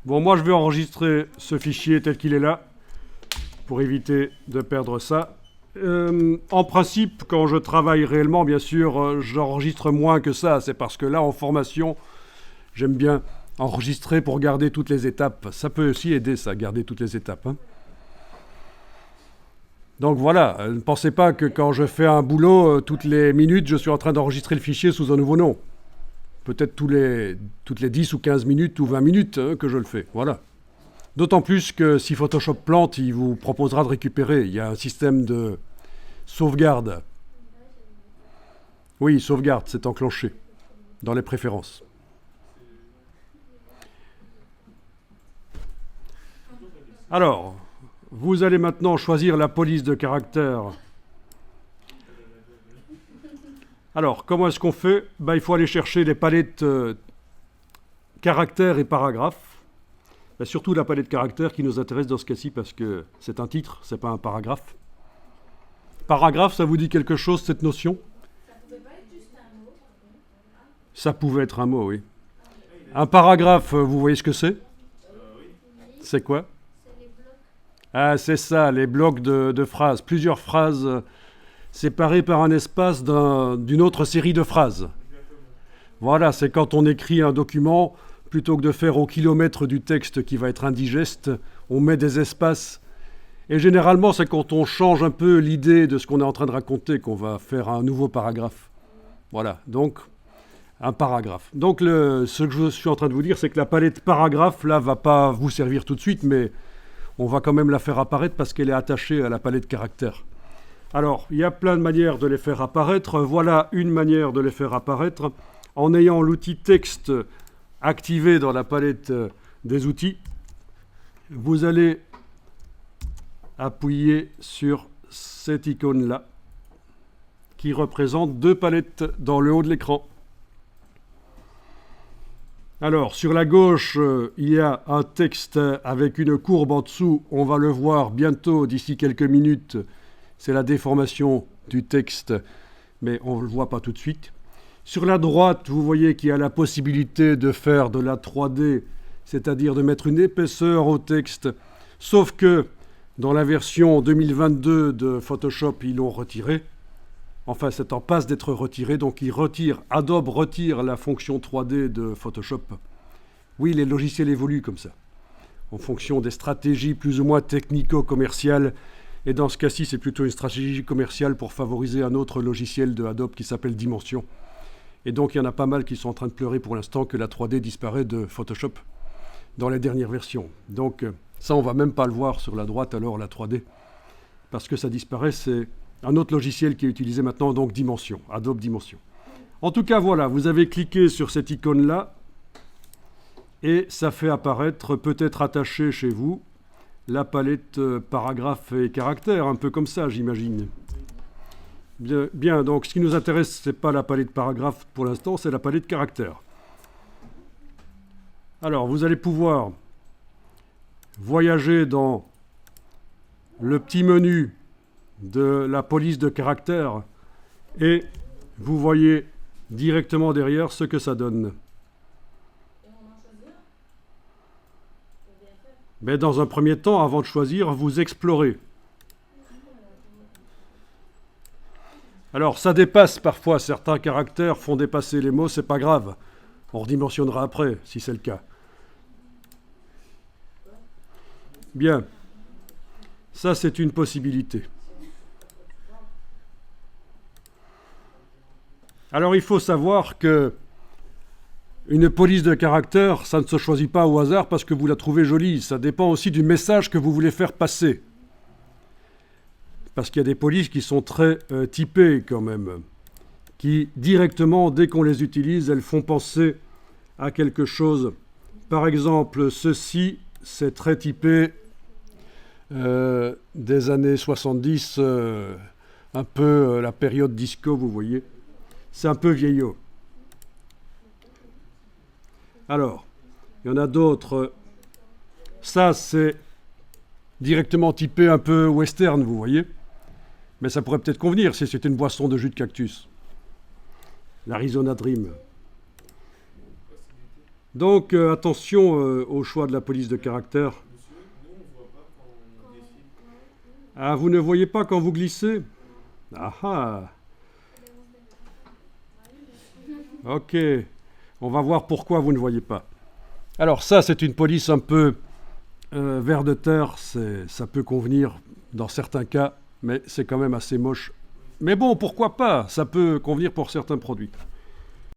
Bon, moi, je vais enregistrer ce fichier tel qu'il est là, pour éviter de perdre ça. En principe, quand je travaille réellement, bien sûr, j'enregistre moins que ça. C'est parce que là, en formation, j'aime bien enregistrer pour garder toutes les étapes. Ça peut aussi aider, ça, garder toutes les étapes. Hein. Donc voilà, ne pensez pas que quand je fais un boulot, toutes les minutes, je suis en train d'enregistrer le fichier sous un nouveau nom. Peut-être toutes les 10 ou 15 minutes ou 20 minutes que je le fais. Voilà. D'autant plus que si Photoshop plante, il vous proposera de récupérer. Il y a un système de sauvegarde. Oui, sauvegarde, c'est enclenché dans les préférences. Alors, vous allez maintenant choisir la police de caractère. Alors, comment est-ce qu'on fait ? Il faut aller chercher les palettes caractères et paragraphes. Surtout la palette caractères qui nous intéresse dans ce cas-ci parce que c'est un titre, c'est pas un paragraphe. Paragraphe, ça vous dit quelque chose, cette notion ? Ça pouvait pas être juste un mot. Ça pouvait être un mot, oui. Un paragraphe, vous voyez ce que c'est ? C'est quoi ? C'est les blocs. Ah, c'est ça, les blocs de phrases. Plusieurs phrases séparées par un espace d'une autre série de phrases. Voilà, c'est quand on écrit un document, plutôt que de faire au kilomètre du texte qui va être indigeste, on met des espaces. Et généralement, c'est quand on change un peu l'idée de ce qu'on est en train de raconter qu'on va faire un nouveau paragraphe. Voilà, donc un paragraphe. Donc ce que je suis en train de vous dire, c'est que la palette paragraphe, là, va pas vous servir tout de suite, mais on va quand même la faire apparaître parce qu'elle est attachée à la palette caractères. Alors, il y a plein de manières de les faire apparaître. Voilà une manière de les faire apparaître en ayant l'outil texte activé dans la palette des outils. Vous allez appuyer sur cette icône-là qui représente deux palettes dans le haut de l'écran. Alors, sur la gauche, il y a un texte avec une courbe en dessous. On va le voir bientôt, d'ici quelques minutes. C'est la déformation du texte, mais on ne le voit pas tout de suite. Sur la droite, vous voyez qu'il y a la possibilité de faire de la 3D, c'est-à-dire de mettre une épaisseur au texte, sauf que dans la version 2022 de Photoshop, ils l'ont retiré. Enfin, c'est en passe d'être retiré, donc Adobe retire la fonction 3D de Photoshop. Oui, les logiciels évoluent comme ça, en fonction des stratégies plus ou moins technico-commerciales. Et dans ce cas-ci, c'est plutôt une stratégie commerciale pour favoriser un autre logiciel de Adobe qui s'appelle Dimension. Et donc, il y en a pas mal qui sont en train de pleurer pour l'instant que la 3D disparaît de Photoshop dans les dernières versions. Donc, ça, on ne va même pas le voir sur la droite, alors, la 3D. Parce que ça disparaît, c'est un autre logiciel qui est utilisé maintenant, donc Dimension, Adobe Dimension. En tout cas, voilà, vous avez cliqué sur cette icône-là et ça fait apparaître, peut-être attaché chez vous, la palette paragraphes et caractères, un peu comme ça, j'imagine. Bien, donc ce qui nous intéresse, ce n'est pas la palette paragraphes pour l'instant, c'est la palette caractères. Alors, vous allez pouvoir voyager dans le petit menu de la police de caractères et vous voyez directement derrière ce que ça donne. Mais dans un premier temps, avant de choisir, vous explorez. Alors, ça dépasse parfois, certains caractères font dépasser les mots, c'est pas grave. On redimensionnera après, si c'est le cas. Bien. Ça, c'est une possibilité. Alors, il faut savoir que une police de caractère, ça ne se choisit pas au hasard parce que vous la trouvez jolie. Ça dépend aussi du message que vous voulez faire passer. Parce qu'il y a des polices qui sont très typées quand même, qui directement, dès qu'on les utilise, elles font penser à quelque chose. Par exemple, ceci, c'est très typé des années 70, un peu la période disco, vous voyez. C'est un peu vieillot. Alors, il y en a d'autres. Ça, c'est directement typé un peu western, vous voyez. Mais ça pourrait peut-être convenir si c'était une boisson de jus de cactus. L'Arizona Dream. Donc attention au choix de la police de caractère. Ah, vous ne voyez pas quand vous glissez? Ah ah. Ok, on va voir pourquoi vous ne voyez pas. Alors ça, c'est une police un peu vers de terre, ça peut convenir dans certains cas, mais c'est quand même assez moche. Mais bon, pourquoi pas? Ça peut convenir pour certains produits.